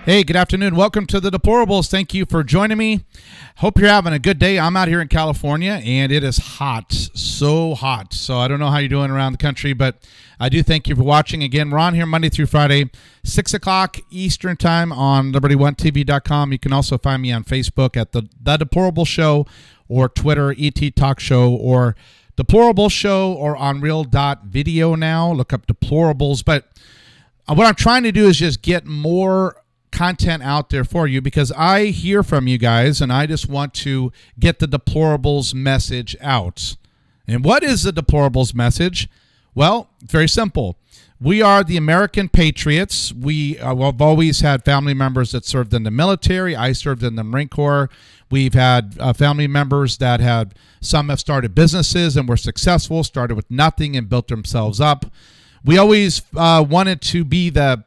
Hey, good afternoon. Welcome to the Deplorables. Thank you for joining me. Hope you're having a good day. I'm out here in California, and it is hot, so hot. So I don't know how you're doing around the country, but I do thank you for watching. Again, we're on here Monday through Friday, 6 o'clock Eastern Time on LibertyOneTV.com. You can also find me on Facebook at the Deplorables Show, or Twitter, ET Talk Show, or Deplorables Show, or on Real.video now. Look up Deplorables. But what I'm trying to do is just get more content out there for you, because I hear from you guys and I just want to get the Deplorables message out. And what is the Deplorables message? Well, very simple. We are the American patriots. We've always had family members that served in the military. I served in the Marine Corps. We've had family members that some have started businesses and were successful, started with nothing and built themselves up. We always wanted to be the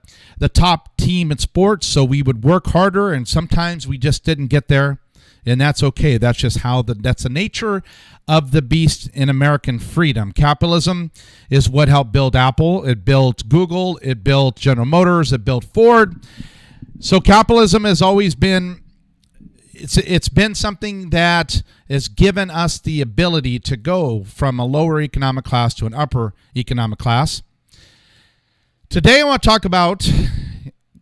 top team in sports, so we would work harder, and sometimes we just didn't get there, and that's okay. That's just that's the nature of the beast in American freedom. Capitalism is what helped build Apple. It built Google. It built General Motors. It built Ford. So capitalism has always been it's been something that has given us the ability to go from a lower economic class to an upper economic class. Today I want to talk about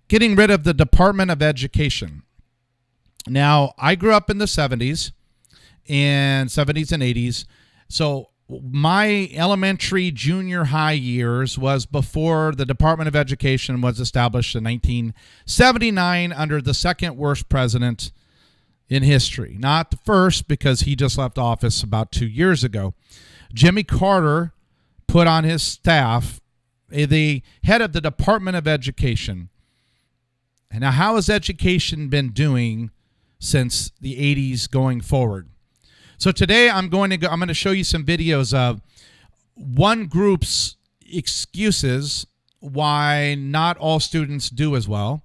getting rid of the Department of Education. Now, I grew up in the 70s and 80s. So my elementary, junior high years was before the Department of Education was established in 1979 under the second worst president in history. Not the first, because he just left office about 2 years ago. Jimmy Carter put on his staff the head of the Department of Education. And now, how has education been doing since the 80s going forward? So today I'm going to show you some videos of one group's excuses why not all students do as well,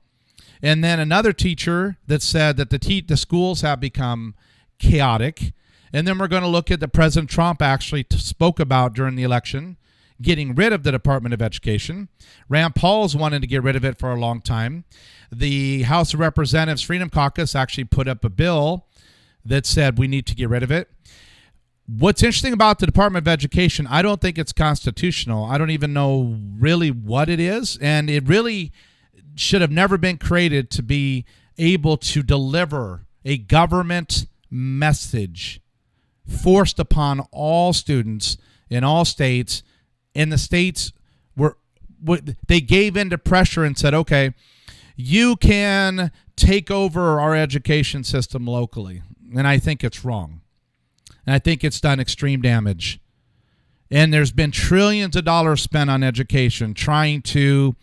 and then another teacher that said that the schools have become chaotic. And then we're going to look at the President Trump actually spoke about during the election, getting rid of the Department of Education. Rand Paul's wanted to get rid of it for a long time. The House of Representatives Freedom Caucus actually put up a bill that said we need to get rid of it. What's interesting about the Department of Education, I don't think it's constitutional. I don't even know really what it is, and it really should have never been created to be able to deliver a government message forced upon all students in all states. And the states they gave into pressure and said, okay, you can take over our education system locally. And I think it's wrong. And I think it's done extreme damage. And there's been trillions of dollars spent on education, trying to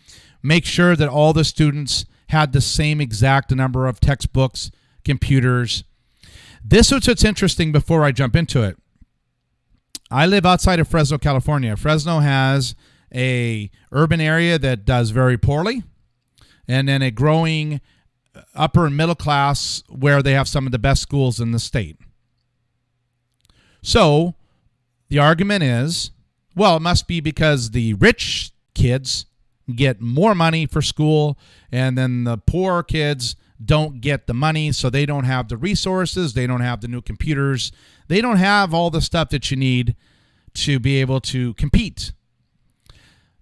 make sure that all the students had the same exact number of textbooks, computers. This is what's interesting before I jump into it. I live outside of Fresno, California. Fresno has a urban area that does very poorly, and then a growing upper and middle class where they have some of the best schools in the state. So the argument is, well, it must be because the rich kids get more money for school, and then the poor kids don't get the money, so they don't have the resources, they don't have the new computers, they don't have all the stuff that you need to be able to compete.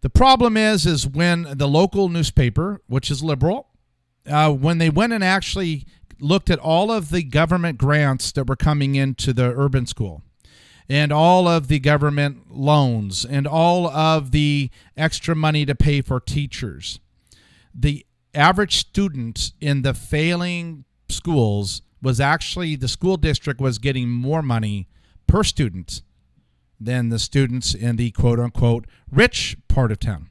The problem is when the local newspaper, which is liberal, when they went and actually looked at all of the government grants that were coming into the urban school, and all of the government loans, and all of the extra money to pay for teachers, the average student in the failing schools was actually, the school district was getting more money per student than the students in the quote-unquote rich part of town.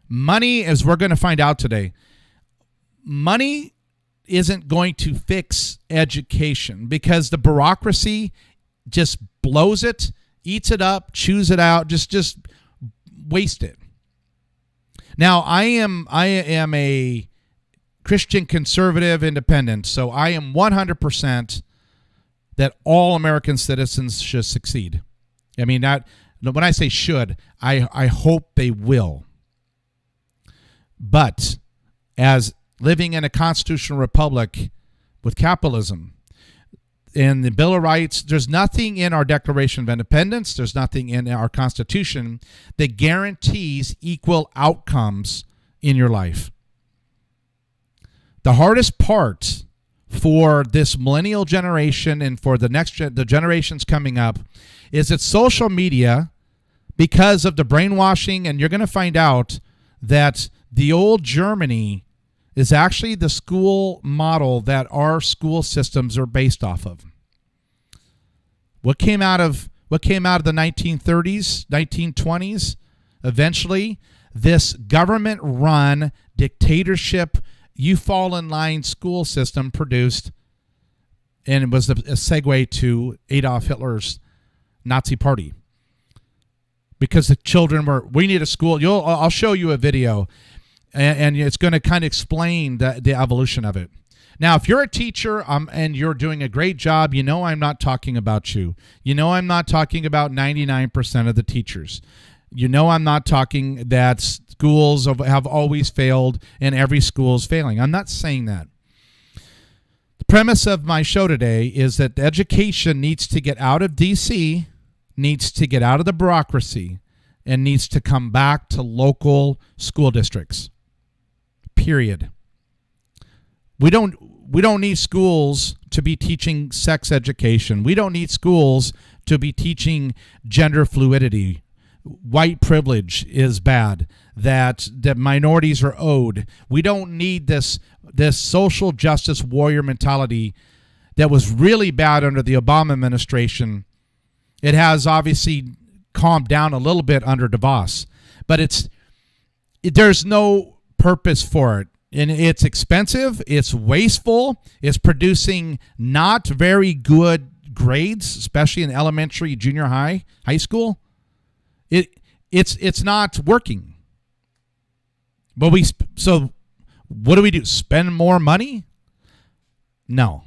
Money, as we're going to find out today, money isn't going to fix education, because the bureaucracy just blows it, eats it up, chews it out, just waste it. Now, I am a Christian conservative independent, so I am 100% that all American citizens should succeed. I mean, when I say should, I hope they will. But as living in a constitutional republic with capitalism. In the Bill of Rights, there's nothing in our Declaration of Independence, there's nothing in our Constitution that guarantees equal outcomes in your life. The hardest part for this millennial generation and for the generations coming up is that social media, because of the brainwashing, and you're going to find out that the old Germany is actually the school model that our school systems are based off of. What came out of the 1930s, 1920s? Eventually, this government-run dictatorship, you fall in line school system produced, and it was a segue to Adolf Hitler's Nazi party. Because the children we need a school. I'll show you a video, and it's going to kind of explain the evolution of it. Now, if you're a teacher and you're doing a great job, you know I'm not talking about you. You know I'm not talking about 99% of the teachers. You know I'm not talking that schools have always failed and every school is failing. I'm not saying that. The premise of my show today is that education needs to get out of D.C., needs to get out of the bureaucracy, and needs to come back to local school districts. Period. We don't need schools to be teaching sex education. We don't need schools to be teaching gender fluidity. White privilege is bad, that minorities are owed. We don't need this social justice warrior mentality that was really bad under the Obama administration. It has obviously calmed down a little bit under DeVos, but there's no purpose for it. And it's expensive, it's wasteful, it's producing not very good grades, especially in elementary, junior high school. It's not working. But so what do we do? Spend more money? No.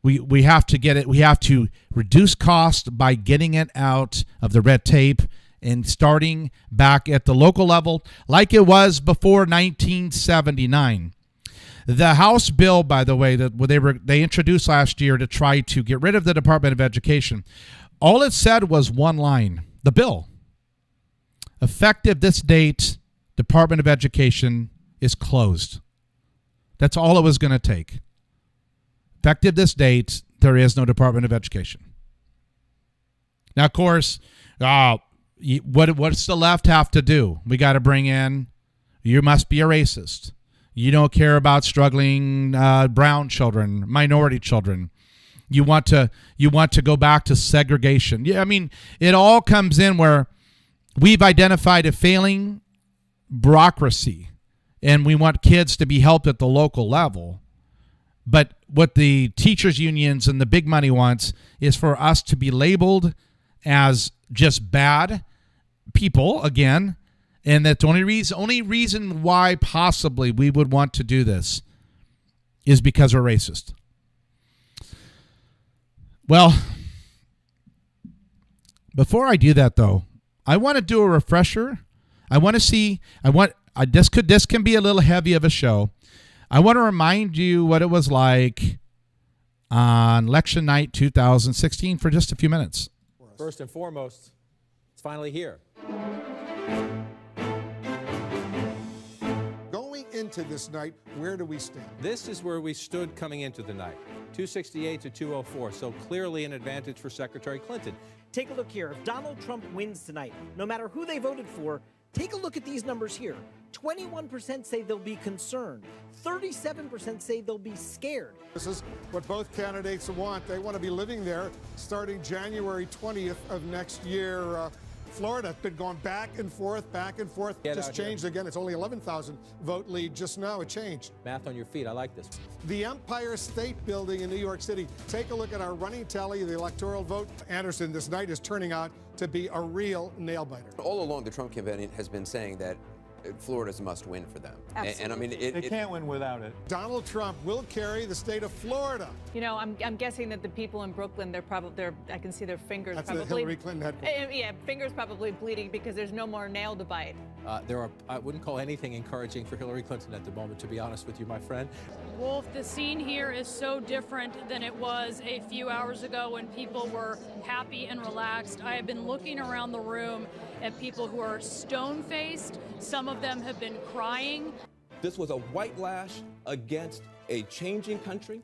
We have to get it. We have to reduce cost by getting it out of the red tape and starting back at the local level like it was before 1979. The House bill, by the way, that they introduced last year to try to get rid of the Department of Education, all it said was one line. The bill, effective this date, Department of Education is closed. That's all it was going to take. Effective this date, there is no Department of Education. Now, of course, what's the left have to do? We got to bring in, you must be a racist. You don't care about struggling brown children, minority children. You want to go back to segregation. Yeah, I mean, it all comes in where we've identified a failing bureaucracy, and we want kids to be helped at the local level. But what the teachers' unions and the big money wants is for us to be labeled as just bad people again, and that's the only reason why possibly we would want to do this is because we're racist. Well, before I do that though, I want to do a refresher. I want to see. This can be a little heavy of a show. I want to remind you what it was like on election night 2016 for just a few minutes. First and foremost, it's finally here. Going into this night, where do we stand? This is where we stood coming into the night, 268 to 204, so clearly an advantage for Secretary Clinton. Take a look here. If Donald Trump wins tonight, no matter who they voted for, take a look at these numbers here. 21% say they'll be concerned. 37% say they'll be scared. This is what both candidates want. They want to be living there starting January 20th of next year. Florida's been going back and forth. Just changed again. It's only 11,000 vote lead just now. It changed. Math on your feet. I like this. The Empire State Building in New York City. Take a look at our running tally of the electoral vote. Anderson, this night is turning out to be a real nail-biter. All along, the Trump campaign has been saying that Florida's a must-win for them. Absolutely. And I mean, They can't win without it. Donald Trump will carry the state of Florida. You know, I'm guessing that the people in Brooklyn, I can see their fingers That's probably. the Hillary Clinton headquarters. Yeah, fingers probably bleeding because there's no more nail to bite. I wouldn't call anything encouraging for Hillary Clinton at the moment, to be honest with you, my friend. Wolf, the scene here is so different than it was a few hours ago when people were happy and relaxed. I have been looking around the room at people who are stone-faced. Some of them have been crying. This was a white lash against a changing country.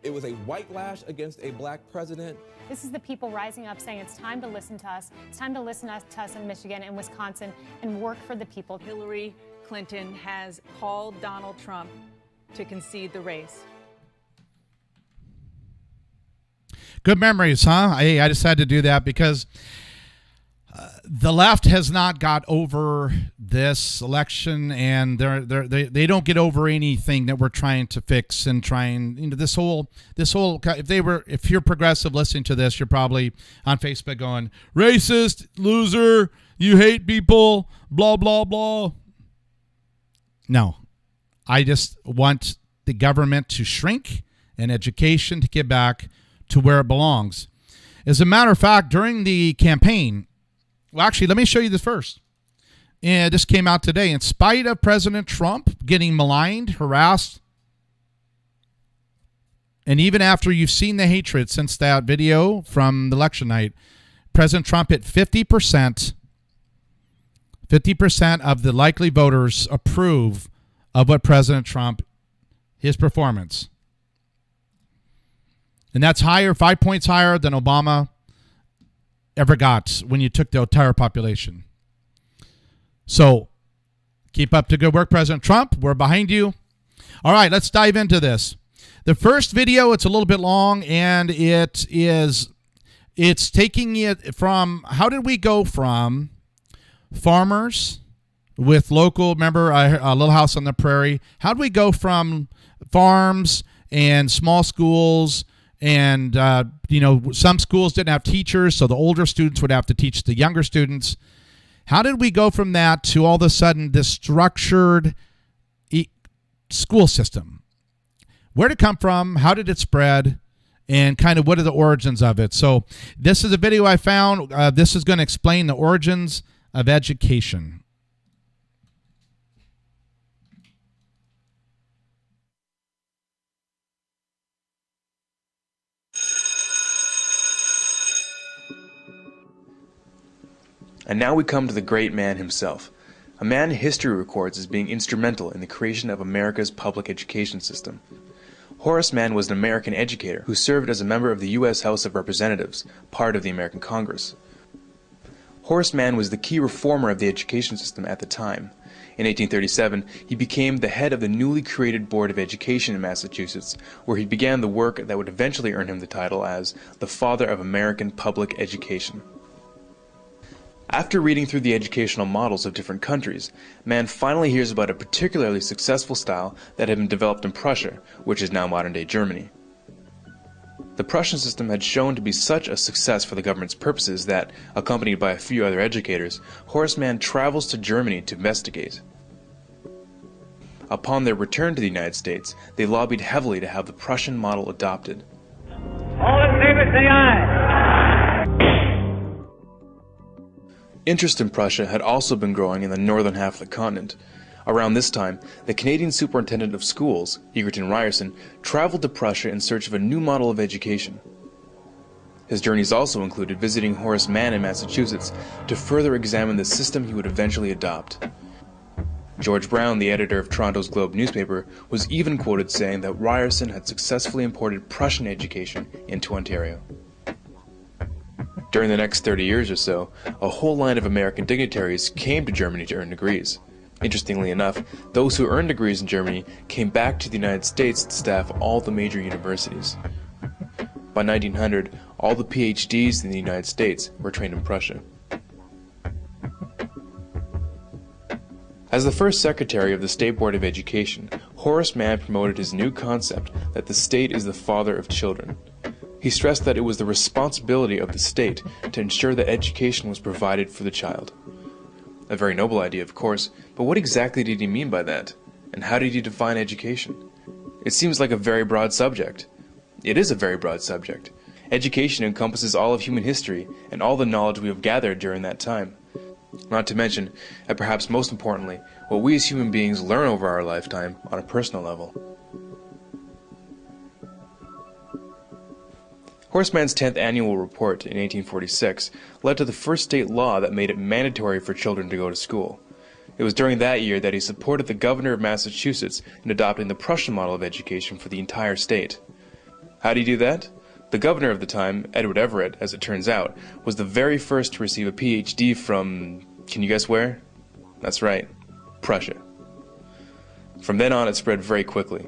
It was a white lash against a black president. This is the people rising up saying it's time to listen to us. It's time to listen to us in Michigan and Wisconsin and work for the people. Hillary Clinton has called Donald Trump to concede the race. Good memories, huh? I decided to do that because the left has not got over this election, and they don't get over anything that we're trying to fix and trying. You know, this whole. If you're progressive listening to this, you're probably on Facebook going, "Racist, loser, you hate people, blah blah blah." No, I just want the government to shrink and education to get back to where it belongs. As a matter of fact, during the campaign, well, actually, let me show you this first. And this came out today. In spite of President Trump getting maligned, harassed, and even after you've seen the hatred since that video from the election night, President Trump hit 50%. 50% of the likely voters approve of what President Trump, his performance. And that's higher, 5 points higher than Obama ever got when you took the entire population. So keep up the good work, President Trump. We're behind you. All right, let's dive into this. The first video, it's a little bit long, and it's taking it from, how did we go from farmers with local, remember a Little House on the Prairie, how did we go from farms and small schools and, some schools didn't have teachers, so the older students would have to teach the younger students. How did we go from that to all of a sudden this structured school system? Where did it come from? How did it spread? And kind of what are the origins of it? So this is a video I found. This is going to explain the origins of education. And now we come to the great man himself, a man history records as being instrumental in the creation of America's public education system. Horace Mann was an American educator who served as a member of the U.S. House of Representatives, part of the American Congress. Horace Mann was the key reformer of the education system at the time. In 1837, he became the head of the newly created Board of Education in Massachusetts, where he began the work that would eventually earn him the title as the Father of American Public Education. After reading through the educational models of different countries, Mann finally hears about a particularly successful style that had been developed in Prussia, which is now modern-day Germany. The Prussian system had shown to be such a success for the government's purposes that, accompanied by a few other educators, Horace Mann travels to Germany to investigate. Upon their return to the United States, they lobbied heavily to have the Prussian model adopted. All in favor, say aye. Interest in Prussia had also been growing in the northern half of the continent. Around this time, the Canadian Superintendent of Schools, Egerton Ryerson, traveled to Prussia in search of a new model of education. His journeys also included visiting Horace Mann in Massachusetts to further examine the system he would eventually adopt. George Brown, the editor of Toronto's Globe newspaper, was even quoted saying that Ryerson had successfully imported Prussian education into Ontario. During the next 30 years or so, a whole line of American dignitaries came to Germany to earn degrees. Interestingly enough, those who earned degrees in Germany came back to the United States to staff all the major universities. By 1900, all the PhDs in the United States were trained in Prussia. As the first secretary of the State Board of Education, Horace Mann promoted his new concept that the state is the father of children. He stressed that it was the responsibility of the state to ensure that education was provided for the child. A very noble idea, of course, but what exactly did he mean by that? And how did he define education? It seems like a very broad subject. It is a very broad subject. Education encompasses all of human history and all the knowledge we have gathered during that time. Not to mention, and perhaps most importantly, what we as human beings learn over our lifetime on a personal level. Horseman's 10th annual report in 1846 led to the first state law that made it mandatory for children to go to school. It was during that year that he supported the governor of Massachusetts in adopting the Prussian model of education for the entire state. How did he do that? The governor of the time, Edward Everett, as it turns out, was the very first to receive a PhD from, can you guess where? That's right, Prussia. From then on, it spread very quickly.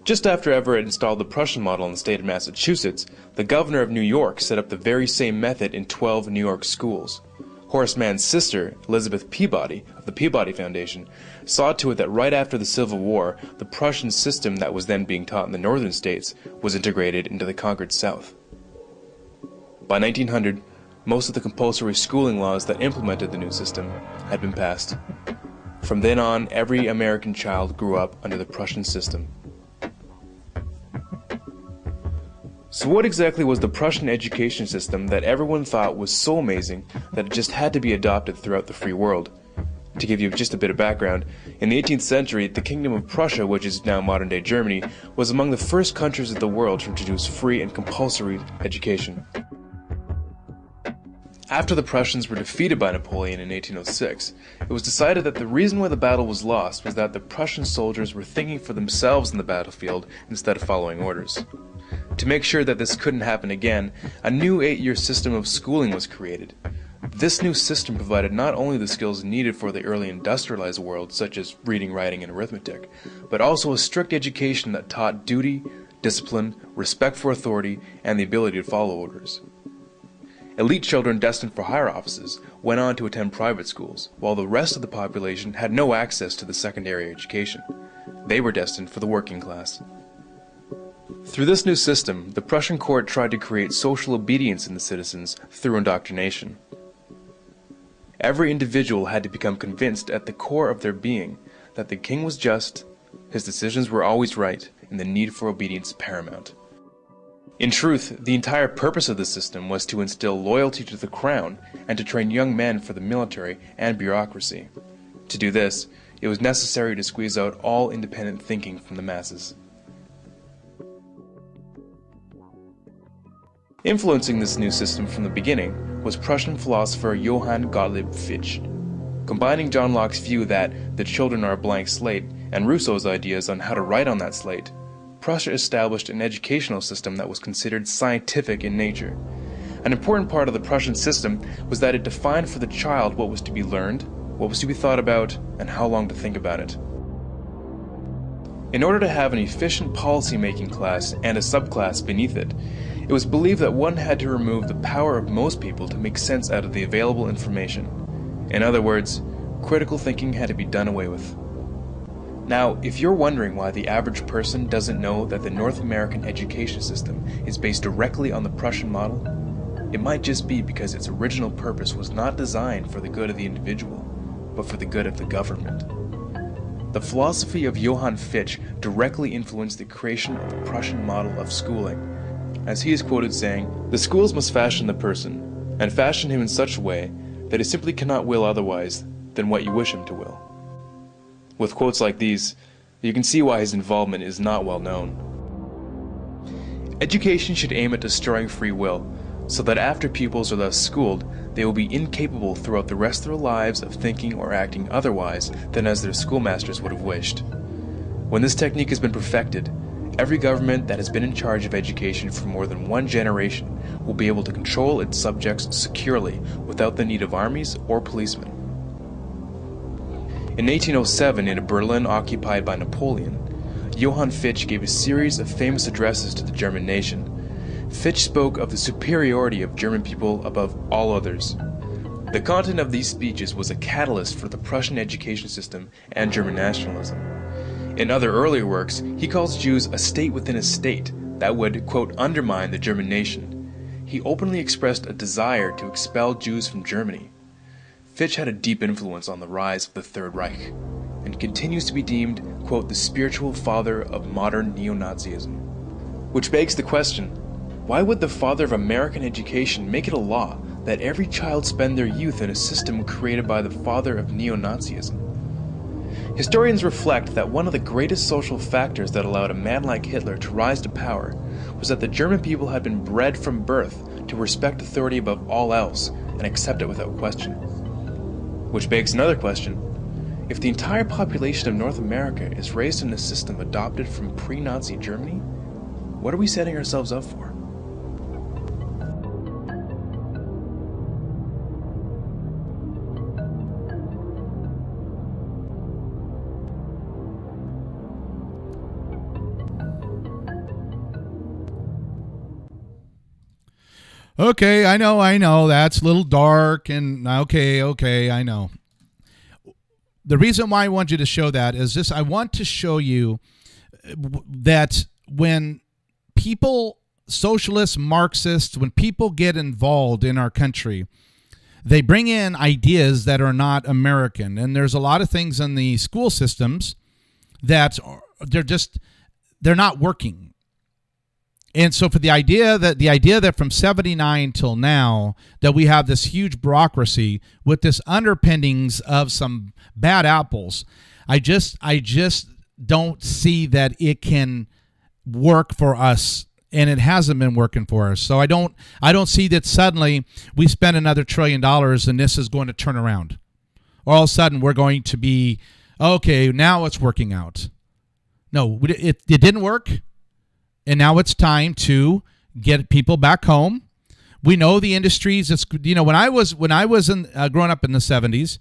Just after Everett installed the Prussian model in the state of Massachusetts, the governor of New York set up the very same method in 12 New York schools. Horace Mann's sister, Elizabeth Peabody, of the Peabody Foundation, saw to it that right after the Civil War, the Prussian system that was then being taught in the northern states was integrated into the conquered South. By 1900, most of the compulsory schooling laws that implemented the new system had been passed. From then on, every American child grew up under the Prussian system. So what exactly was the Prussian education system that everyone thought was so amazing that it just had to be adopted throughout the free world? To give you just a bit of background, in the 18th century, the Kingdom of Prussia, which is now modern-day Germany, was among the first countries of the world to introduce free and compulsory education. After the Prussians were defeated by Napoleon in 1806, it was decided that the reason why the battle was lost was that the Prussian soldiers were thinking for themselves in the battlefield instead of following orders. To make sure that this couldn't happen again, a new 8-year system of schooling was created. This new system provided not only the skills needed for the early industrialized world, such as reading, writing, and arithmetic, but also a strict education that taught duty, discipline, respect for authority, and the ability to follow orders. Elite children destined for higher offices went on to attend private schools, while the rest of the population had no access to the secondary education. They were destined for the working class. Through this new system, the Prussian court tried to create social obedience in the citizens through indoctrination. Every individual had to become convinced at the core of their being that the king was just, his decisions were always right, and the need for obedience paramount. In truth, the entire purpose of the system was to instill loyalty to the crown and to train young men for the military and bureaucracy. To do this, it was necessary to squeeze out all independent thinking from the masses. Influencing this new system from the beginning was Prussian philosopher Johann Gottlieb Fichte. Combining John Locke's view that the children are a blank slate and Rousseau's ideas on how to write on that slate, Prussia established an educational system that was considered scientific in nature. An important part of the Prussian system was that it defined for the child what was to be learned, what was to be thought about, and how long to think about it. In order to have an efficient policy-making class and a subclass beneath it, it was believed that one had to remove the power of most people to make sense out of the available information. In other words, critical thinking had to be done away with. Now, if you're wondering why the average person doesn't know that the North American education system is based directly on the Prussian model, it might just be because its original purpose was not designed for the good of the individual, but for the good of the government. The philosophy of Johann Fichte directly influenced the creation of the Prussian model of schooling, as he is quoted saying, "The schools must fashion the person, and fashion him in such a way that he simply cannot will otherwise than what you wish him to will." With quotes like these, you can see why his involvement is not well known. Education should aim at destroying free will, so that after pupils are thus schooled, they will be incapable throughout the rest of their lives of thinking or acting otherwise than as their schoolmasters would have wished. When this technique has been perfected, every government that has been in charge of education for more than one generation will be able to control its subjects securely without the need of armies or policemen. In 1807, in a Berlin occupied by Napoleon, Johann Fichte gave a series of famous addresses to the German nation. Fichte spoke of the superiority of German people above all others. The content of these speeches was a catalyst for the Prussian education system and German nationalism. In other earlier works, he calls Jews a state within a state that would, quote, undermine the German nation. He openly expressed a desire to expel Jews from Germany. Fitch had a deep influence on the rise of the Third Reich, and continues to be deemed, quote, the spiritual father of modern neo-Nazism. Which begs the question, why would the father of American education make it a law that every child spend their youth in a system created by the father of neo-Nazism? Historians reflect that one of the greatest social factors that allowed a man like Hitler to rise to power was that the German people had been bred from birth to respect authority above all else and accept it without question. Which begs another question. If the entire population of North America is raised in a system adopted from pre-Nazi Germany, what are we setting ourselves up for? Okay, I know. That's a little dark, and okay, I know. The reason why I want you to show that is this. I want to show you that when people, socialists, Marxists, when people get involved in our country, they bring in ideas that are not American. And there's a lot of things in the school systems that they're not working. And so for the idea that from 79 till now that we have this huge bureaucracy with this underpinnings of some bad apples, I just don't see that it can work for us, and it hasn't been working for us. So I don't see that suddenly we spend another $1 trillion and this is going to turn around. Or all of a sudden we're going to be, okay, now it's working out. No, it didn't work. And now it's time to get people back home. We know the industries. It's, when I was growing up in the 70s,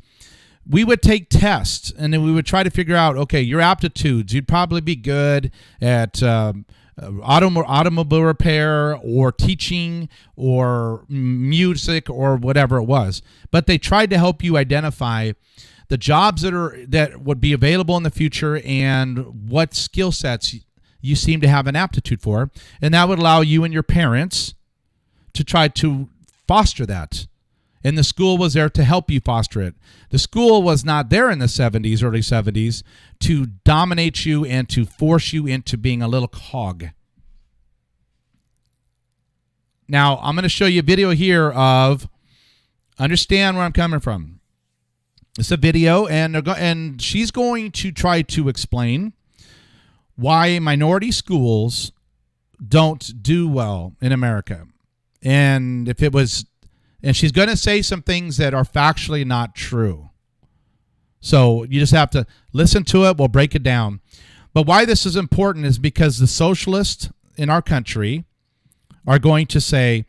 we would take tests and then we would try to figure out, okay, your aptitudes. You'd probably be good at automobile repair or teaching or music or whatever it was. But they tried to help you identify the jobs that would be available in the future and what skill sets you seem to have an aptitude for, and that would allow you and your parents to try to foster that. And the school was there to help you foster it. The school was not there in the 70s, early 70s, to dominate you and to force you into being a little cog. Now, I'm going to show you a video here of, understand where I'm coming from. It's a video, and she's going to try to explain why minority schools don't do well in America. And she's going to say some things that are factually not true. So you just have to listen to it. We'll break it down. But why this is important is because the socialists in our country are going to say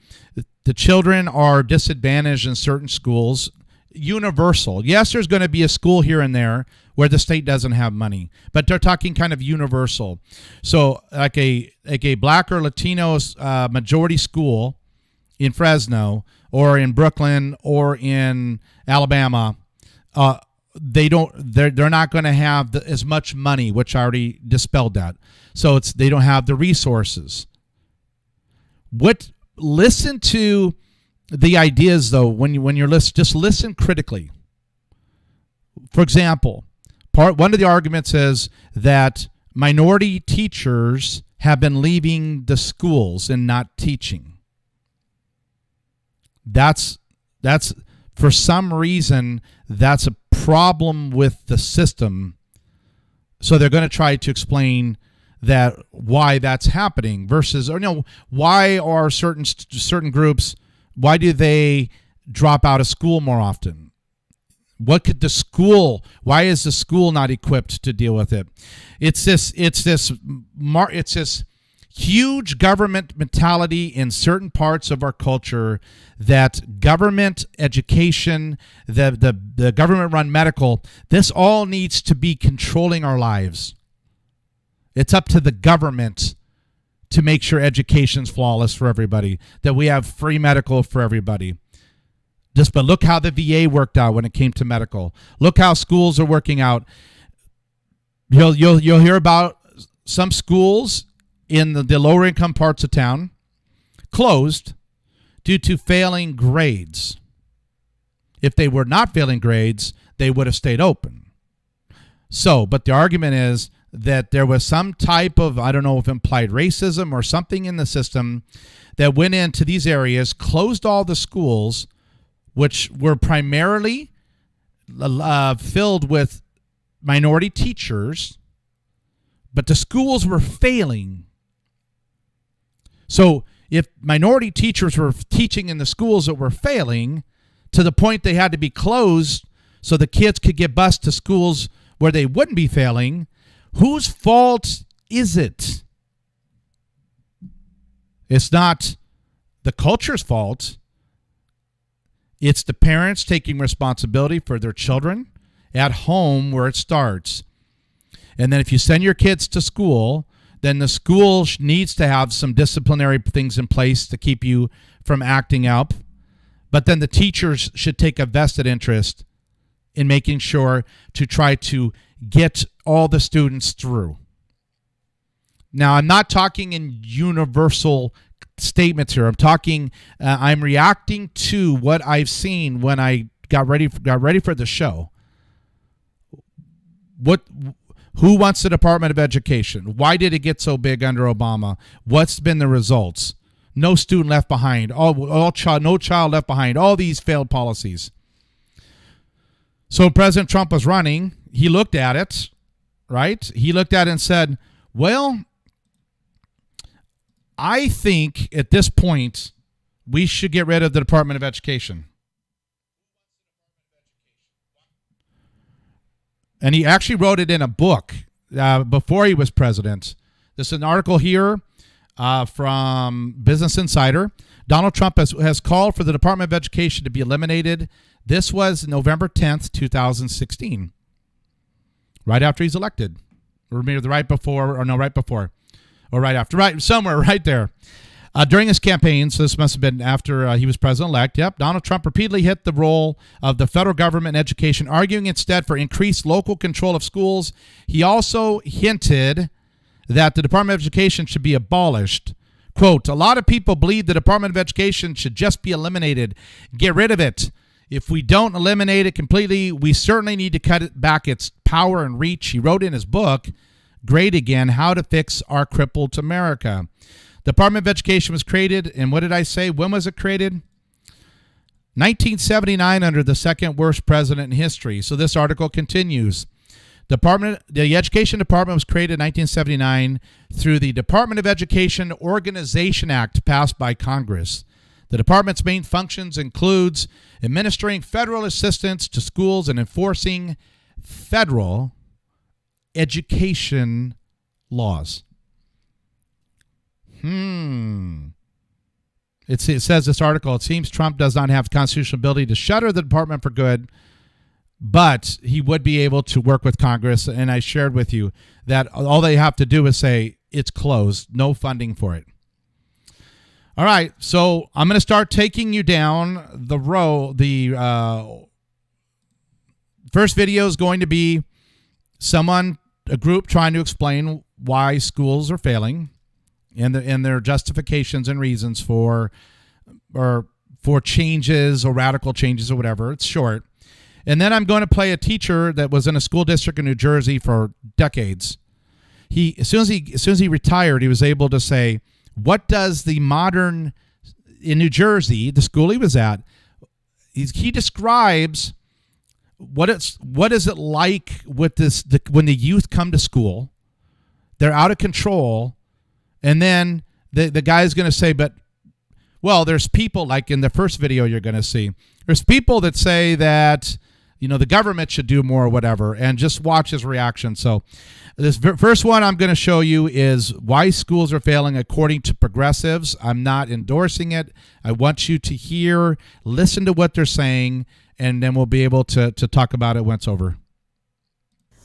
the children are disadvantaged in certain schools. Universal. Yes, there's going to be a school here and there where the state doesn't have money, but they're talking kind of universal. So like a black or Latino majority school in Fresno or in Brooklyn or in Alabama, they're not going to have as much money, which I already dispelled that. So they don't have the resources. Listen to the ideas though when you're listening. Just listen critically. For example, one of the arguments is that minority teachers have been leaving the schools and not teaching. That's for some reason that's a problem with the system. So they're going to try to explain that why that's happening versus, why are certain groups, why do they drop out of school more often? Why is the school not equipped to deal with it? It's this huge government mentality in certain parts of our culture that government education, the government-run medical, this all needs to be controlling our lives. It's up to the government to make sure education's flawless for everybody, that we have free medical for everybody. But look how the VA worked out when it came to medical. Look how schools are working out. You'll hear about some schools in the lower income parts of town closed due to failing grades. if they were not failing grades, they would have stayed open. So, but the argument is that there was some type of, I don't know if implied racism or something in the system that went into these areas, closed all the schools, which were primarily filled with minority teachers, but the schools were failing. So if minority teachers were teaching in the schools that were failing to the point they had to be closed so the kids could get bused to schools where they wouldn't be failing, whose fault is it? It's not the culture's fault. It's the parents taking responsibility for their children at home where it starts. And then if you send your kids to school, then the school needs to have some disciplinary things in place to keep you from acting up. But then the teachers should take a vested interest in making sure to try to get all the students through. Now, I'm not talking in universal statements here. I'm reacting to what I've seen when I got ready for the show. Who wants the Department of Education? Why did it get so big under Obama? What's been the results? No student left behind. No child left behind. All these failed policies. So President Trump was running. He looked at it, right? He looked at it and said, well, I think at this point we should get rid of the Department of Education. And he actually wrote it in a book before he was president. This is an article here from Business Insider. Donald Trump has called for the Department of Education to be eliminated. This was November 10th, 2016. Right after he's elected. Or maybe right before, or right after. Right, somewhere right there. During his campaign, so this must have been after he was president-elect, Donald Trump repeatedly hit the role of the federal government in education, arguing instead for increased local control of schools. He also hinted that the Department of Education should be abolished. Quote, a lot of people believe the Department of Education should just be eliminated. Get rid of it. If we don't eliminate it completely, we certainly need to cut it back its power and reach. He wrote in his book, Great Again, How to Fix Our Crippled America. The Department of Education was created, and what did I say? When was it created? 1979, under the second worst president in history. So this article continues. The Education Department was created in 1979 through the Department of Education Organization Act passed by Congress. The department's main functions includes administering federal assistance to schools and enforcing federal education laws. It says this article, it seems Trump does not have constitutional ability to shutter the department for good, but he would be able to work with Congress. And I shared with you that all they have to do is say it's closed, no funding for it. All right, so I'm going to start taking you down the road. The first video is going to be a group trying to explain why schools are failing and their justifications and reasons for changes or radical changes or whatever. It's short. And then I'm going to play a teacher that was in a school district in New Jersey for decades. As soon as he retired, he was able to say, what does the modern, in New Jersey, the school he was at, he describes what is it like with when the youth come to school, they're out of control, and then the guy's going to say, there's people, like in the first video you're going to see, there's people that say that, the government should do more or whatever, and just watch his reaction. So this first one I'm going to show you is why schools are failing according to progressives. I'm not endorsing it. I want you to listen to what they're saying, and then we'll be able to talk about it when it's over.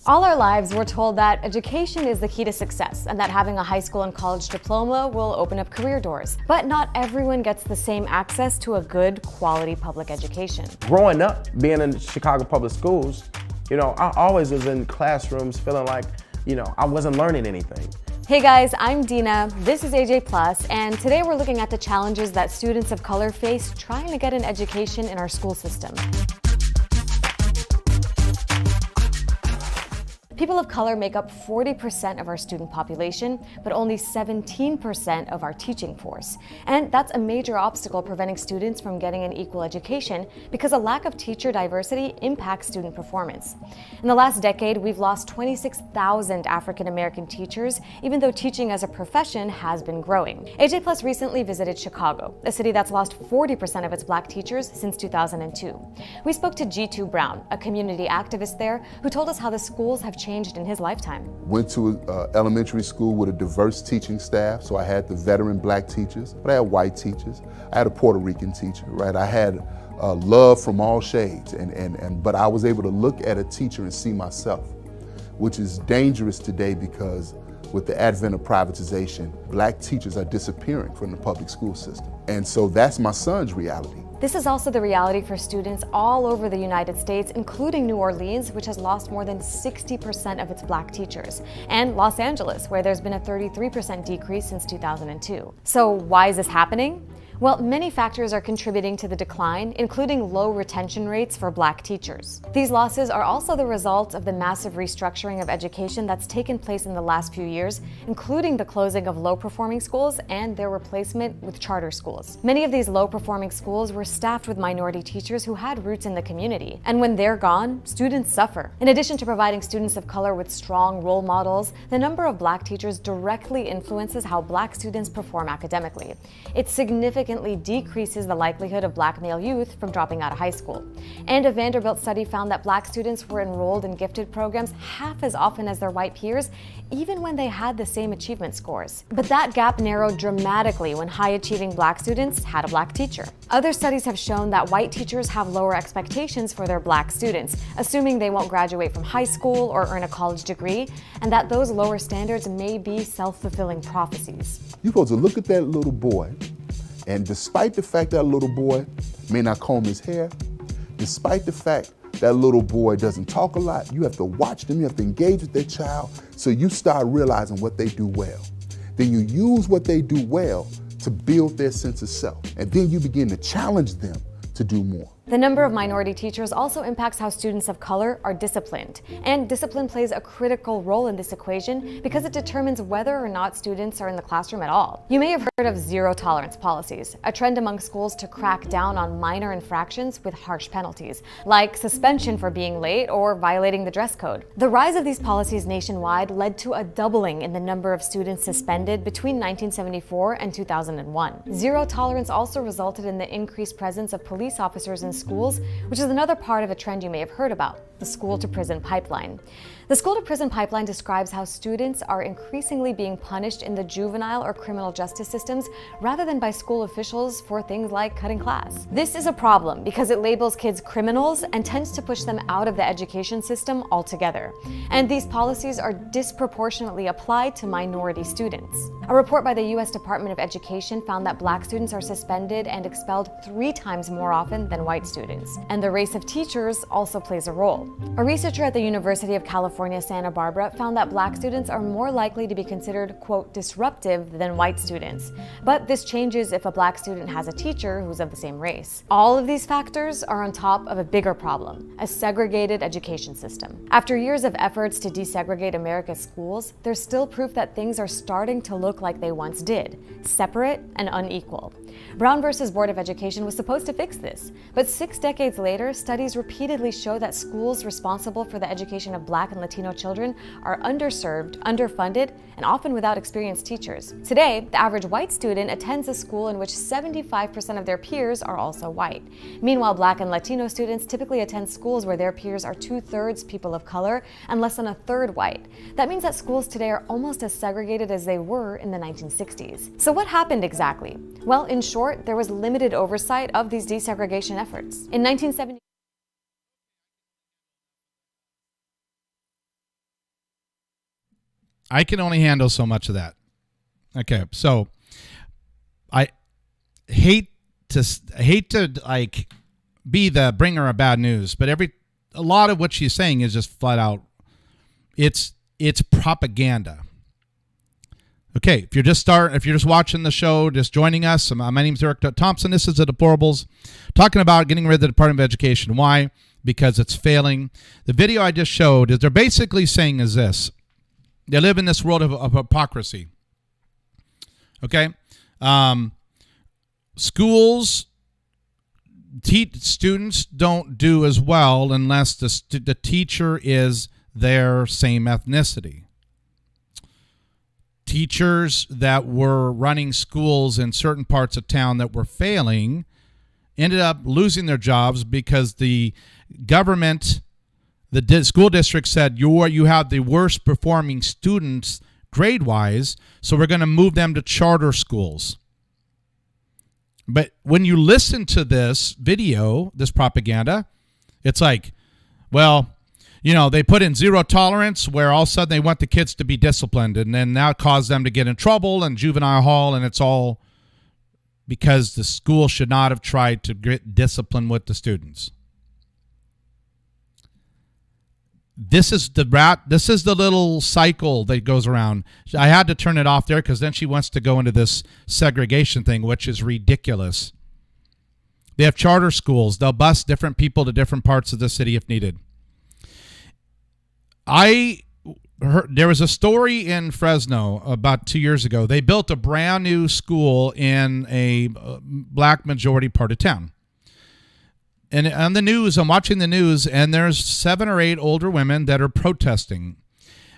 All our lives, we're told that education is the key to success and that having a high school and college diploma will open up career doors. But not everyone gets the same access to a good, quality public education. Growing up, being in Chicago public schools, I always was in classrooms feeling like, I wasn't learning anything. Hey guys, I'm Dina, this is AJ Plus, and today we're looking at the challenges that students of color face trying to get an education in our school system. People of color make up 40% of our student population, but only 17% of our teaching force. And that's a major obstacle preventing students from getting an equal education because a lack of teacher diversity impacts student performance. In the last decade, we've lost 26,000 African American teachers, even though teaching as a profession has been growing. AJ Plus recently visited Chicago, a city that's lost 40% of its black teachers since 2002. We spoke to G2 Brown, a community activist there, who told us how the schools have changed in his lifetime. Went to elementary school with a diverse teaching staff, so I had the veteran black teachers, but I had white teachers. I had a Puerto Rican teacher, right? I had love from all shades, but I was able to look at a teacher and see myself, which is dangerous today because with the advent of privatization, black teachers are disappearing from the public school system. And so that's my son's reality. This is also the reality for students all over the United States, including New Orleans, which has lost more than 60% of its black teachers, and Los Angeles, where there's been a 33% decrease since 2002. So why is this happening? Well, many factors are contributing to the decline, including low retention rates for black teachers. These losses are also the result of the massive restructuring of education that's taken place in the last few years, including the closing of low-performing schools and their replacement with charter schools. Many of these low-performing schools were staffed with minority teachers who had roots in the community, and when they're gone, students suffer. In addition to providing students of color with strong role models, the number of black teachers directly influences how black students perform academically. It significantly decreases the likelihood of black male youth from dropping out of high school. And a Vanderbilt study found that black students were enrolled in gifted programs half as often as their white peers, even when they had the same achievement scores. But that gap narrowed dramatically when high-achieving black students had a black teacher. Other studies have shown that white teachers have lower expectations for their black students, assuming they won't graduate from high school or earn a college degree, and that those lower standards may be self-fulfilling prophecies. You're supposed to look at that little boy, and despite the fact that little boy may not comb his hair, despite the fact that little boy doesn't talk a lot, you have to watch them, you have to engage with their child, so you start realizing what they do well. Then you use what they do well to build their sense of self, and then you begin to challenge them to do more. The number of minority teachers also impacts how students of color are disciplined. And discipline plays a critical role in this equation because it determines whether or not students are in the classroom at all. You may have heard of zero-tolerance policies, a trend among schools to crack down on minor infractions with harsh penalties, like suspension for being late or violating the dress code. The rise of these policies nationwide led to a doubling in the number of students suspended between 1974 and 2001. Zero tolerance also resulted in the increased presence of police officers in schools, which is another part of a trend you may have heard about, the school-to-prison pipeline. The school-to-prison pipeline describes how students are increasingly being punished in the juvenile or criminal justice systems rather than by school officials for things like cutting class. This is a problem because it labels kids criminals and tends to push them out of the education system altogether. And these policies are disproportionately applied to minority students. A report by the U.S. Department of Education found that black students are suspended and expelled 3 times more often than white students. And the race of teachers also plays a role. A researcher at the University of California, Santa Barbara, found that black students are more likely to be considered, quote, disruptive than white students. But this changes if a black student has a teacher who's of the same race. All of these factors are on top of a bigger problem, a segregated education system. After years of efforts to desegregate America's schools, there's still proof that things are starting to look like they once did, separate and unequal. Brown versus Board of Education was supposed to fix this, but 6 decades later, studies repeatedly show that schools responsible for the education of black and Latino children are underserved, underfunded, and often without experienced teachers. Today, the average white student attends a school in which 75% of their peers are also white. Meanwhile, black and Latino students typically attend schools where their peers are 2/3 people of color and less than 1/3 white. That means that schools today are almost as segregated as they were in the 1960s. So what happened exactly? Well, in short, there was limited oversight of these desegregation efforts. In 1970, I can only handle so much of that. Okay, so I hate to like be the bringer of bad news, but a lot of what she's saying is just flat out, it's propaganda. Okay, if you're just watching the show, just joining us, my name is Eric Thompson. This is the Deplorables, talking about getting rid of the Department of Education. Why? because it's failing. The video I just showed is they're basically saying is this. They live in this world of hypocrisy. Okay? Schools, students don't do as well unless the teacher is their same ethnicity. Teachers that were running schools in certain parts of town that were failing ended up losing their jobs because the government, the school district said, you have the worst performing students grade-wise, so we're going to move them to charter schools. But when you listen to this video, this propaganda, it's like, well, they put in zero tolerance where all of a sudden they want the kids to be disciplined, and then that caused them to get in trouble and juvenile hall, and it's all because the school should not have tried to get discipline with the students. This is the little cycle that goes around. I had to turn it off there because then she wants to go into this segregation thing, which is ridiculous. They have charter schools. They'll bus different people to different parts of the city if needed. There was a story in Fresno about 2 years ago. They built a brand new school in a black majority part of town. And on the news, I'm watching the news, and there's 7 or 8 older women that are protesting.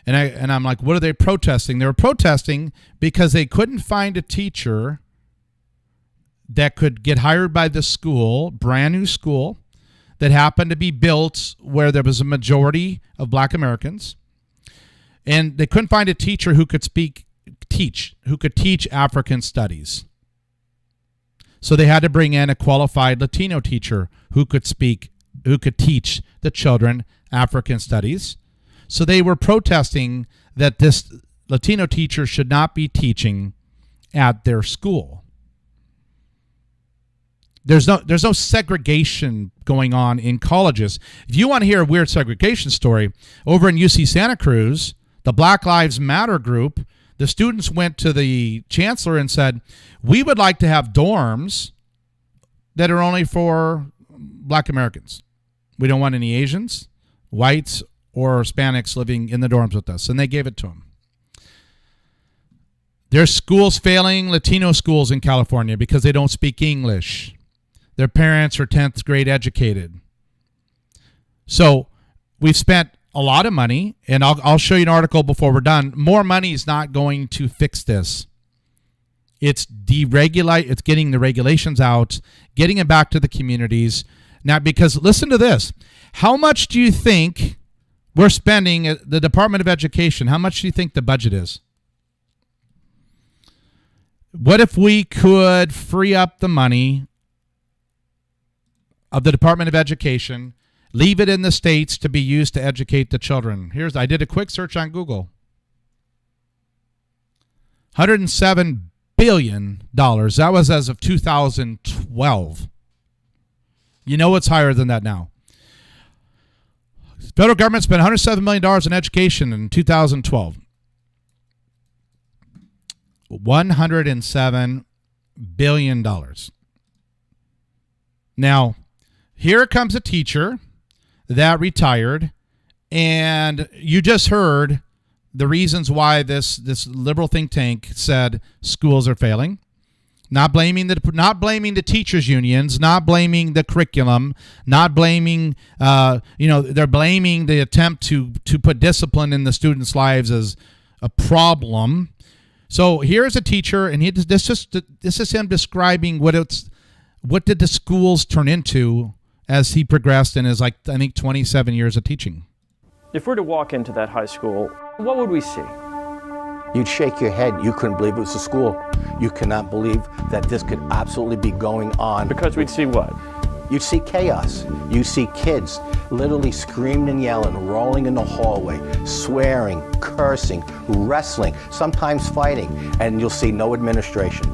And I'm like, what are they protesting? They were protesting because they couldn't find a teacher that could get hired by the school, brand new school, that happened to be built where there was a majority of black Americans. And they couldn't find a teacher who could teach African studies. So they had to bring in a qualified Latino teacher who could teach the children African studies. So they were protesting that this Latino teacher should not be teaching at their school. There's no segregation going on in colleges. If you want to hear a weird segregation story, over in UC Santa Cruz, the Black Lives Matter group, the students went to the chancellor and said, we would like to have dorms that are only for black Americans. We don't want any Asians, whites, or Hispanics living in the dorms with us. And they gave it to them. There's schools failing, Latino schools in California, because they don't speak English. Their parents are 10th grade educated. So we've spent a lot of money, and I'll show you an article before we're done. More money is not going to fix this. It's it's getting the regulations out, getting it back to the communities. Now, because listen to this. How much do you think we're spending at the Department of Education? How much do you think the budget is? What if we could free up the money of the Department of Education, leave it in the states to be used to educate the children? I did a quick search on Google. $107 billion. That was as of 2012. You know what's higher than that now? Federal government spent $107 million in education in 2012. $107 billion. Now, here comes a teacher that retired, and you just heard the reasons why this liberal think tank said schools are failing. Not blaming the teachers unions, not blaming the curriculum, not blaming they're blaming the attempt to put discipline in the students' lives as a problem. So here's a teacher, and this is him describing what did the schools turn into as he progressed in his 27 years of teaching. If we're to walk into that high school, what would we see? You'd shake your head. You couldn't believe it was a school. You cannot believe that this could absolutely be going on. Because we'd see what? You'd see chaos. You see kids literally screaming and yelling, rolling in the hallway, swearing, cursing, wrestling, sometimes fighting, and you'll see no administration.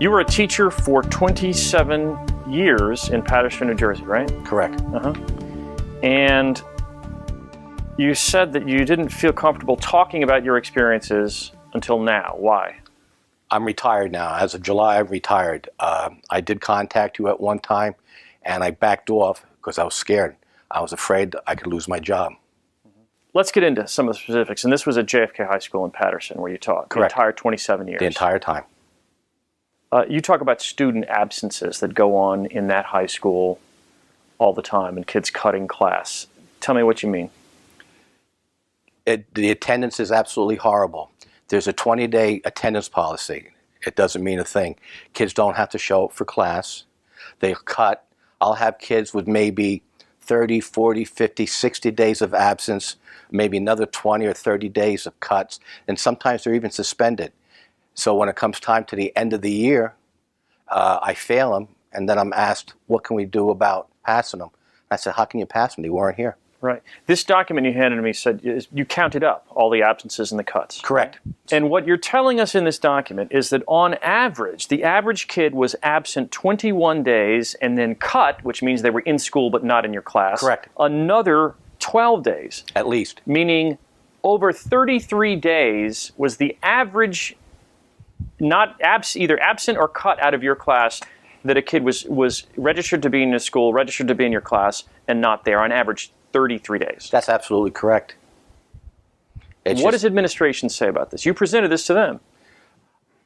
You were a teacher for 27 years in Paterson, New Jersey, right? Correct. And you said that you didn't feel comfortable talking about your experiences until now. Why? I'm retired now. As of July, I'm retired. I did contact you at one time, and I backed off because I was scared. I was afraid I could lose my job. Let's get into some of the specifics. And this was at JFK High School in Patterson where you taught. Correct. The entire 27 years. The entire time. You talk about student absences that go on in that high school all the time and kids cutting class. Tell me what you mean. The attendance is absolutely horrible. There's a 20-day attendance policy. It doesn't mean a thing. Kids don't have to show up for class. They cut. I'll have kids with maybe 30, 40, 50, 60 days of absence, maybe another 20 or 30 days of cuts, and sometimes they're even suspended. So when it comes time to the end of the year, I fail them, and then I'm asked, what can we do about passing them? I said, how can you pass them? They weren't here. Right. This document you handed me said you counted up all the absences and the cuts. Correct. And what you're telling us in this document is that on average, the average kid was absent 21 days and then cut, which means they were in school but not in your class. Correct. Another 12 days. At least. Meaning over 33 days was the average, not either absent or cut out of your class, that a kid was registered to be in your school, registered to be in your class, and not there on average 33 days. That's absolutely correct. What does administration say about this? You presented this to them.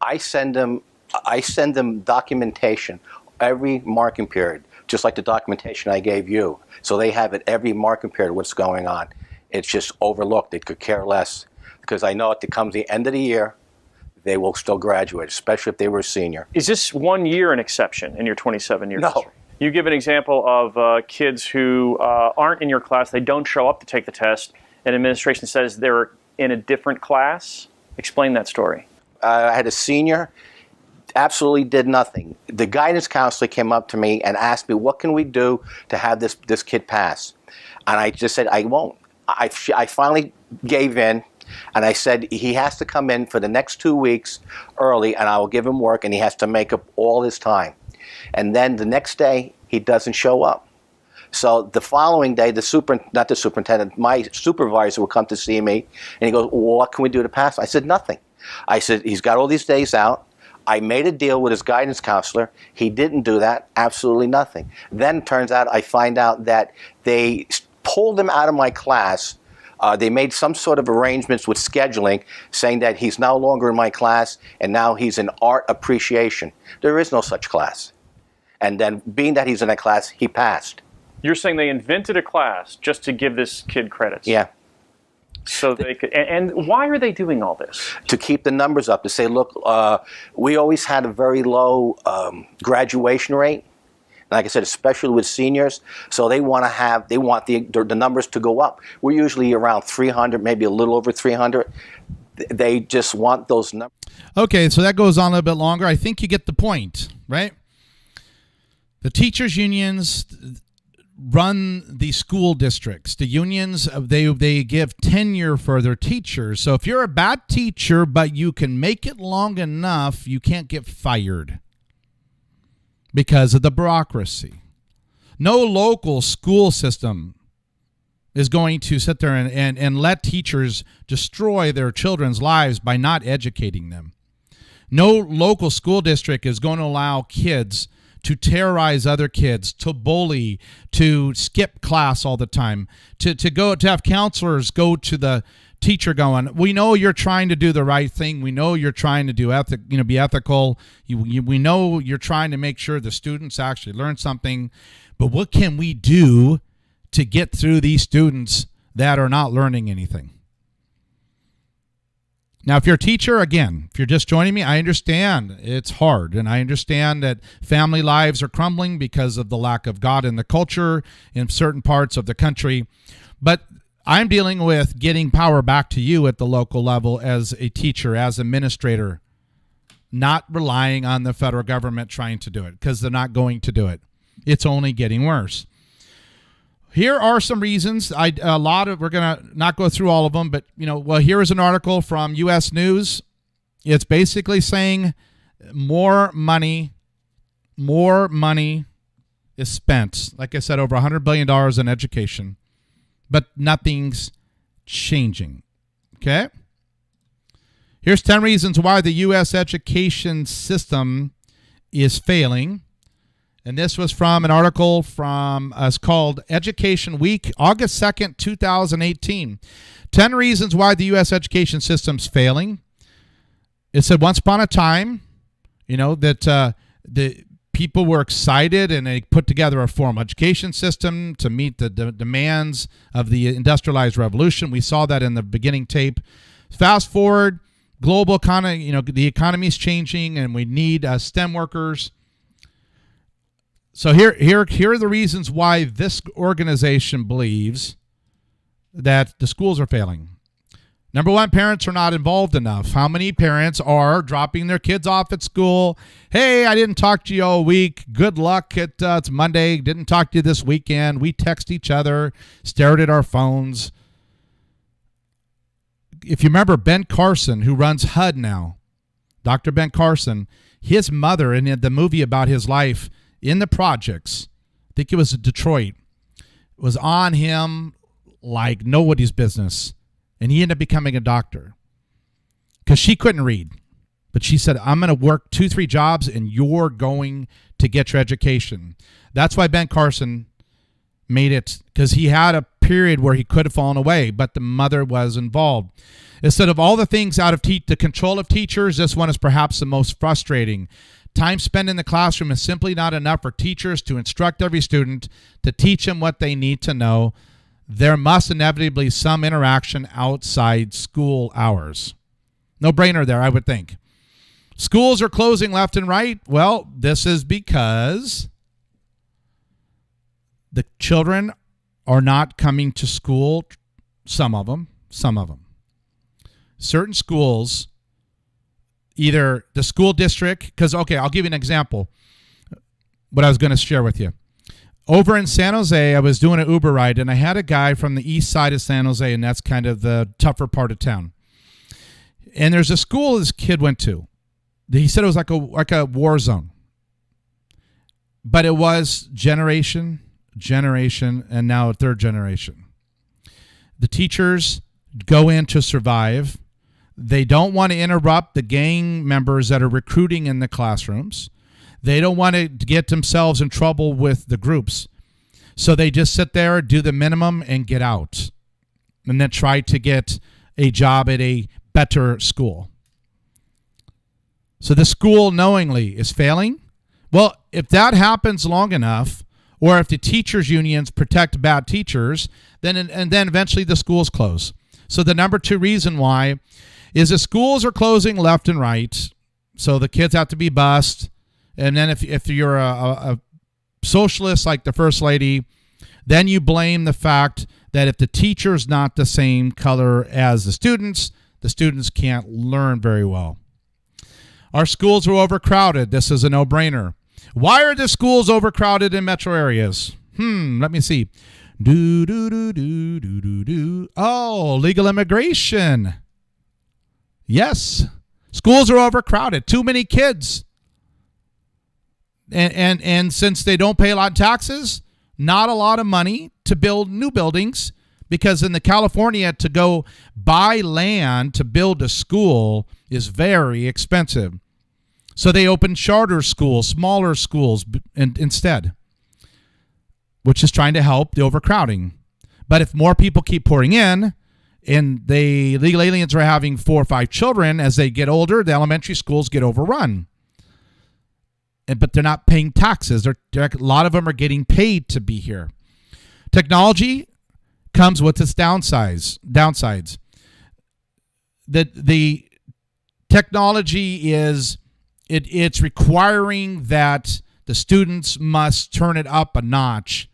I send them documentation every marking period, just like the documentation I gave you. So they have it every marking period, what's going on. It's just overlooked. They could care less. Because I know at the end of the year, they will still graduate, especially if they were a senior. Is this 1 year an exception in your 27-year No. history? You give an example of kids who aren't in your class, they don't show up to take the test, and administration says they're in a different class. Explain that story. I had a senior, absolutely did nothing. The guidance counselor came up to me and asked me, what can we do to have this kid pass? And I just said, I won't. I finally gave in, and I said, he has to come in for the next 2 weeks early, and I will give him work, and he has to make up all his time. And then the next day, he doesn't show up. So the following day, my supervisor will come to see me, and he goes, well, what can we do to pass? I said, nothing. I said, he's got all these days out. I made a deal with his guidance counselor. He didn't do that, absolutely nothing. Then it turns out, I find out that they pulled him out of my class. They made some sort of arrangements with scheduling, saying that he's no longer in my class, and now he's in art appreciation. There is no such class. And then, being that he's in that class, he passed. You're saying they invented a class just to give this kid credits? Yeah. So they could, and why are they doing all this? To keep the numbers up, to say, look, we always had a very low graduation rate. Like I said, especially with seniors, so they want the numbers to go up. We're usually around 300, maybe a little over 300. They just want those numbers. Okay, so that goes on a little bit longer. I think you get the point, right? The teachers' unions run the school districts. The unions, they give tenure for their teachers. So if you're a bad teacher, but you can make it long enough, you can't get fired because of the bureaucracy. No local school system is going to sit there and let teachers destroy their children's lives by not educating them. No local school district is going to allow kids to terrorize other kids, to bully, to skip class all the time, to have counselors go to the teacher going, we know you're trying to do the right thing. We know you're trying to be ethical. We know you're trying to make sure the students actually learn something. But what can we do to get through these students that are not learning anything? Now, if you're a teacher, again, if you're just joining me, I understand it's hard. And I understand that family lives are crumbling because of the lack of God in the culture in certain parts of the country. But I'm dealing with getting power back to you at the local level as a teacher, as an administrator, not relying on the federal government trying to do it, because they're not going to do it. It's only getting worse. Here are some reasons. We're going to not go through all of them, but here is an article from U.S. News. It's basically saying more money is spent. Like I said, over $100 billion in education, but nothing's changing. Okay? Here's 10 reasons why the U.S. education system is failing. And this was from an article from us called Education Week, August 2nd, 2018. 10 reasons why the U.S. education system's failing. It said once upon a time, that the people were excited and they put together a formal education system to meet the demands of the industrialized revolution. We saw that in the beginning tape. Fast forward, global economy, the economy's changing and we need STEM workers. So here are the reasons why this organization believes that the schools are failing. Number one, parents are not involved enough. How many parents are dropping their kids off at school? Hey, I didn't talk to you all week. Good luck. It's Monday. Didn't talk to you this weekend. We text each other, stared at our phones. If you remember Ben Carson, who runs HUD now, Dr. Ben Carson, his mother in the movie about his life in the projects, I think it was in Detroit, was on him like nobody's business. And he ended up becoming a doctor because she couldn't read. But she said, I'm going to work 2-3 jobs and you're going to get your education. That's why Ben Carson made it, because he had a period where he could have fallen away, but the mother was involved. Instead of all the things out of the control of teachers, this one is perhaps the most frustrating. Time spent in the classroom is simply not enough for teachers to instruct every student, to teach them what they need to know. There must inevitably be some interaction outside school hours. No brainer there, I would think. Schools are closing left and right. Well, this is because the children are not coming to school. Some of them. Certain schools, either the school district, because, okay, I'll give you an example, what I was going to share with you. Over in San Jose, I was doing an Uber ride, and I had a guy from the east side of San Jose, and that's kind of the tougher part of town. And there's a school this kid went to. He said it was like a war zone. But it was generation, and now a third generation. The teachers go in to survive. They don't want to interrupt the gang members that are recruiting in the classrooms. They don't want to get themselves in trouble with the groups. So they just sit there, do the minimum, and get out. And then try to get a job at a better school. So the school knowingly is failing. Well, if that happens long enough, or if the teachers' unions protect bad teachers, then eventually the schools close. So the number 2 reason why is the schools are closing left and right. So the kids have to be bused. And then if you're a socialist like the First Lady, then you blame the fact that if the teacher's not the same color as the students can't learn very well. Our schools are overcrowded. This is a no-brainer. Why are the schools overcrowded in metro areas? Let me see. Oh, legal immigration. Yes. Schools are overcrowded. Too many kids. And since they don't pay a lot of taxes, not a lot of money to build new buildings, because in the California, to go buy land to build a school is very expensive. So they open charter schools, smaller schools instead, which is trying to help the overcrowding. But if more people keep pouring in, and the illegal aliens are having 4 or 5 children, as they get older, the elementary schools get overrun. But they're not paying taxes. A lot of them are getting paid to be here. Technology comes with its downsides. The technology is it's requiring that the students must turn it up a notch,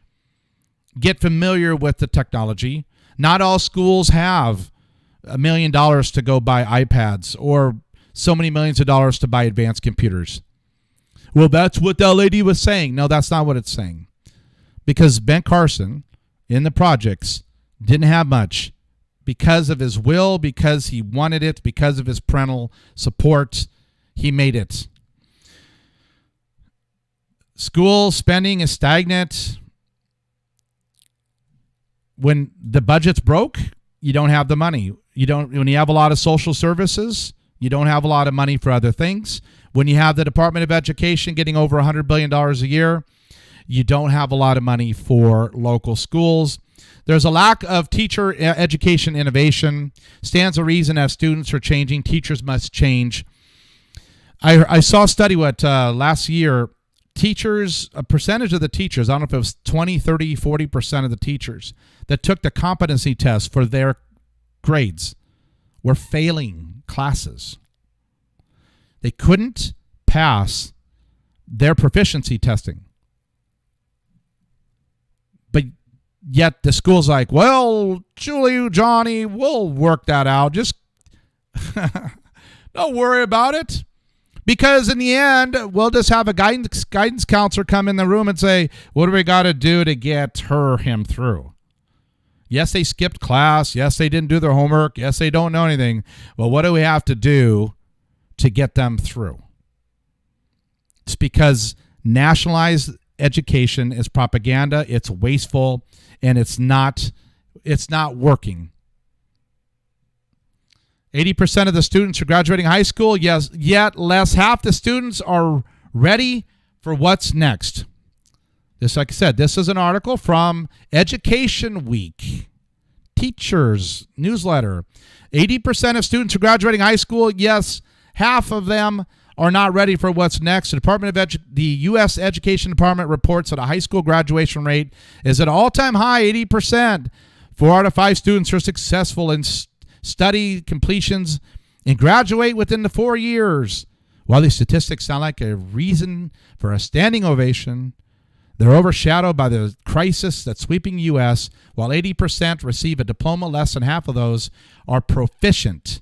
get familiar with the technology. Not all schools have $1 million to go buy iPads or so many millions of dollars to buy advanced computers. Well, that's what that lady was saying. No, that's not what it's saying. Because Ben Carson, in the projects, didn't have much. Because of his will, because he wanted it, because of his parental support, he made it. School spending is stagnant. When the budget's broke, you don't have the money. When you have a lot of social services, You don't have a lot of money for other things. When you have the Department of Education getting over $100 billion a year, you don't have a lot of money for local schools. There's a lack of teacher education innovation. Stands to reason as students are changing, teachers must change. I saw a study last year, a percentage of the teachers, I don't know if it was 20, 30, 40% of the teachers that took the competency test for their grades were failing classes. They couldn't pass their proficiency testing. But yet the school's like, well, Julie, Johnny, we'll work that out. Just don't worry about it. Because in the end, we'll just have a guidance counselor come in the room and say, what do we got to do to get him through? Yes, they skipped class. Yes, they didn't do their homework. Yes, they don't know anything. Well, what do we have to do to get them through? It's because nationalized education is propaganda. It's wasteful, and it's not working. 80% of the students are graduating high school, yes, yet less half the students are ready for what's next. This, like I said, this is an article from Education Week, Teachers Newsletter. 80% of students are graduating high school, yes, half of them are not ready for what's next. The U.S. Education Department reports that a high school graduation rate is at an all-time high, 80%. 4 out of 5 students are successful in study completions and graduate within the 4 years. While these statistics sound like a reason for a standing ovation, they're overshadowed by the crisis that's sweeping the U.S. While 80% receive a diploma, less than half of those are proficient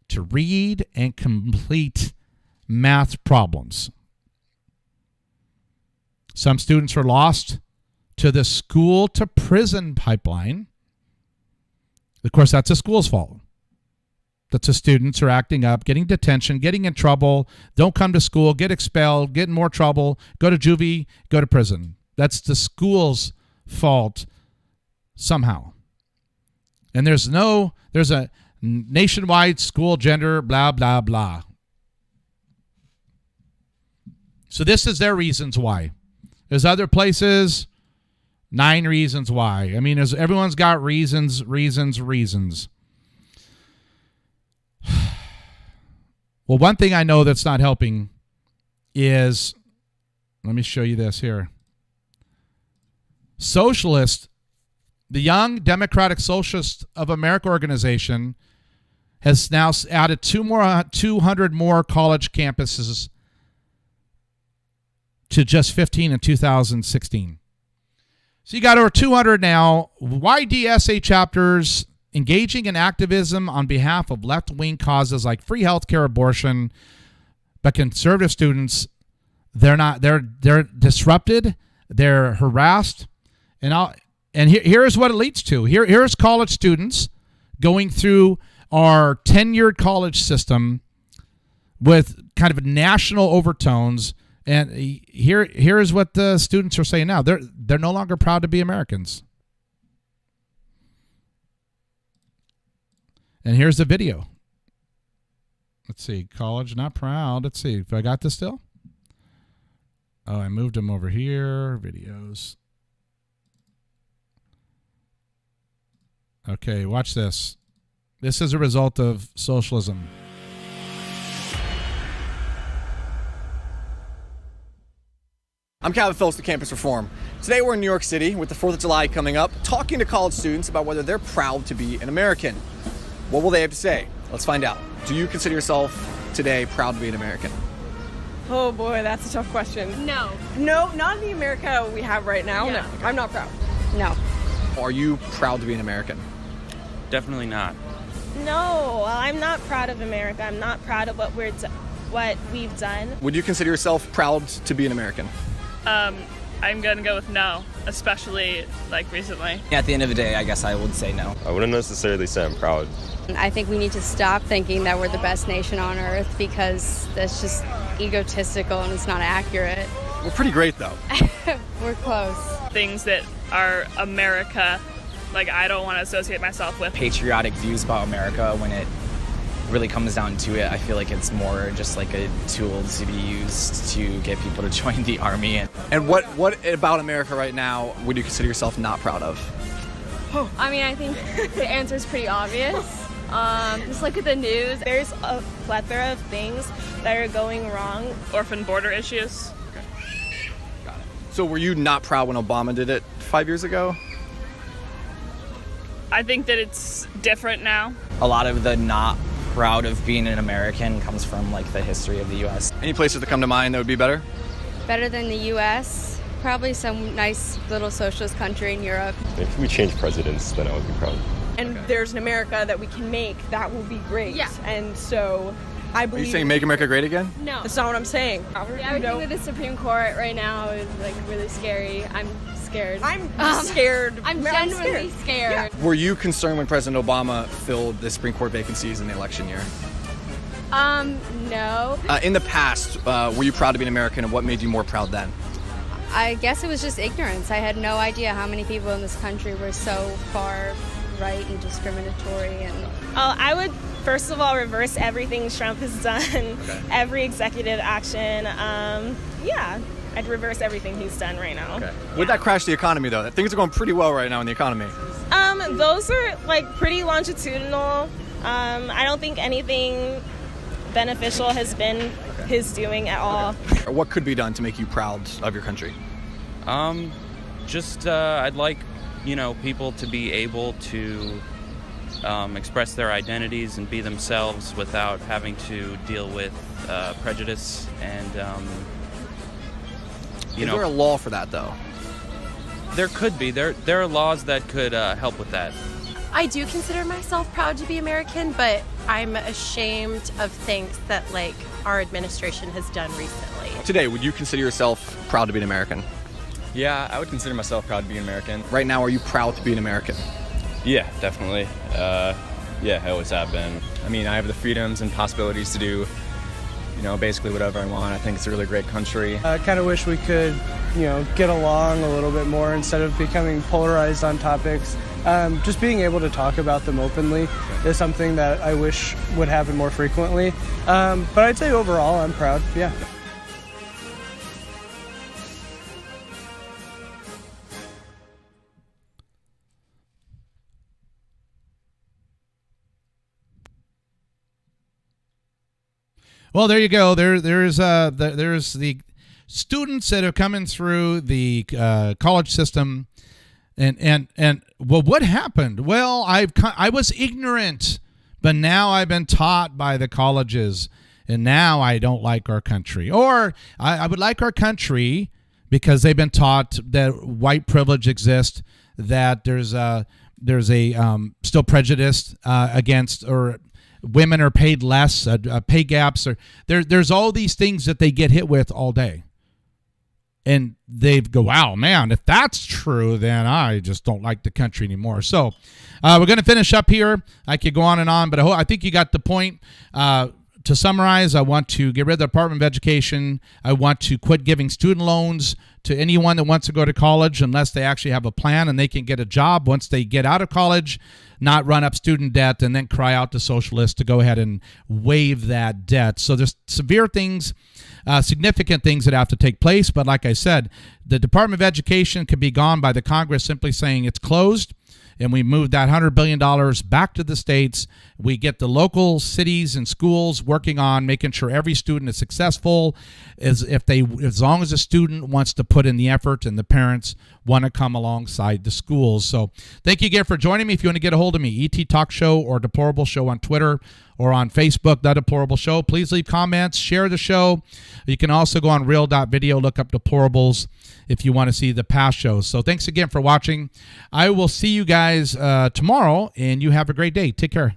to read and complete math problems. Some students are lost to the school to prison pipeline. Of course, that's the school's fault. That the students are acting up, getting detention, getting in trouble, don't come to school, get expelled, get in more trouble, go to juvie, go to prison. That's the school's fault somehow. And there's a nationwide school gender, blah, blah, blah. So this is their reasons why. There's other places, 9 reasons why. I mean, everyone's got reasons. Well, one thing I know that's not helping is, let me show you this here. The Young Democratic Socialists of America organization has now added 200 more college campuses to just 15 in 2016. So you got over 200 now. YDSA chapters engaging in activism on behalf of left-wing causes like free healthcare, abortion, but conservative students, they're disrupted, they're harassed, and here's what it leads to. Here's college students going through our tenured college system with kind of national overtones, and here's what the students are saying now. They're no longer proud to be Americans. And here's the video. Let's see. College, not proud. Let's see if I got this still. Oh, I moved them over here. Videos. Okay, watch this. This is a result of socialism. I'm Calvin Phillips with Campus Reform. Today we're in New York City with the 4th of July coming up, talking to college students about whether they're proud to be an American. What will they have to say? Let's find out. Do you consider yourself today proud to be an American? Oh boy, that's a tough question. No. No, not in the America we have right now. Yeah. No, I'm not proud. No. Are you proud to be an American? Definitely not. No, I'm not proud of America. I'm not proud of what we've done. Would you consider yourself proud to be an American? I'm gonna go with no, especially like recently. At the end of the day, I guess I would say no. I wouldn't necessarily say I'm proud. I think we need to stop thinking that we're the best nation on earth because that's just egotistical and it's not accurate. We're pretty great though. We're close. Things that are America, like I don't want to associate myself with. Patriotic views about America when it really comes down to it, I feel like it's more just like a tool to be used to get people to join the army. And what about America right now would you consider yourself not proud of? I mean, I think the answer is pretty obvious. Just look at the news. There's a plethora of things that are going wrong. Orphan border issues. Got it. So were you not proud when Obama did it 5 years ago? I think that it's different now. A lot of the not proud of being an American comes from like the history of the U.S. Any places that come to mind that would be better? Better than the U.S., probably some nice little socialist country in Europe. If we change presidents, then I would be proud. And there's an America that we can make that will be great. Yeah. And so I believe. Are you saying make America great again? No. That's not what I'm saying. Yeah, everything with the Supreme Court right now is like really scary. I'm scared. I'm scared. I'm genuinely scared. Were you concerned when President Obama filled the Supreme Court vacancies in the election year? No. In the past, were you proud to be an American, and what made you more proud then? I guess it was just ignorance. I had no idea how many people in this country were so far right and discriminatory. And I would first of all reverse everything Trump has done, every executive action. I'd reverse everything he's done right now. Okay. Would that crash the economy though? Things are going pretty well right now in the economy. Those are like pretty longitudinal. I don't think anything beneficial has been his doing at all. What could be done to make you proud of your country? I'd like, people to be able to express their identities and be themselves without having to deal with prejudice and, Is there a law for that though? There could be. There are laws that could help with that. I do consider myself proud to be American, but I'm ashamed of things that our administration has done recently. Today, would you consider yourself proud to be an American? Yeah, I would consider myself proud to be an American. Right now, are you proud to be an American? Yeah, definitely. I always have been. I mean, I have the freedoms and possibilities to do, basically whatever I want. I think it's a really great country. I kind of wish we could, get along a little bit more instead of becoming polarized on topics. Just being able to talk about them openly is something that I wish would happen more frequently. But I'd say overall, I'm proud, yeah. Well, there you go. There's the students that are coming through the college system, and well, what happened? Well, I was ignorant, but now I've been taught by the colleges, and now I don't like our country, or I would like our country because they've been taught that white privilege exists, that there's a still prejudice against or women are paid less, pay gaps, or there's all these things that they get hit with all day. And they go, wow, man, if that's true, then I just don't like the country anymore. So we're going to finish up here. I could go on and on, but I think you got the point. To summarize, I want to get rid of the Department of Education. I want to quit giving student loans to anyone that wants to go to college unless they actually have a plan and they can get a job once they get out of college, not run up student debt and then cry out to socialists to go ahead and waive that debt. So there's severe things, significant things that have to take place. But like I said, the Department of Education could be gone by the Congress simply saying it's closed. And we move that $100 billion back to the states. We get the local cities and schools working on making sure every student is successful, as long as a student wants to put in the effort and the parents want to come alongside the schools. So thank you again for joining me. If you want to get a hold of me, ET Talk Show or Deplorable Show on Twitter or on Facebook, The Deplorable Show. Please leave comments, share the show. You can also go on Real.video, look up Deplorables if you want to see the past shows. So thanks again for watching. I will see you guys tomorrow, and you have a great day. Take care.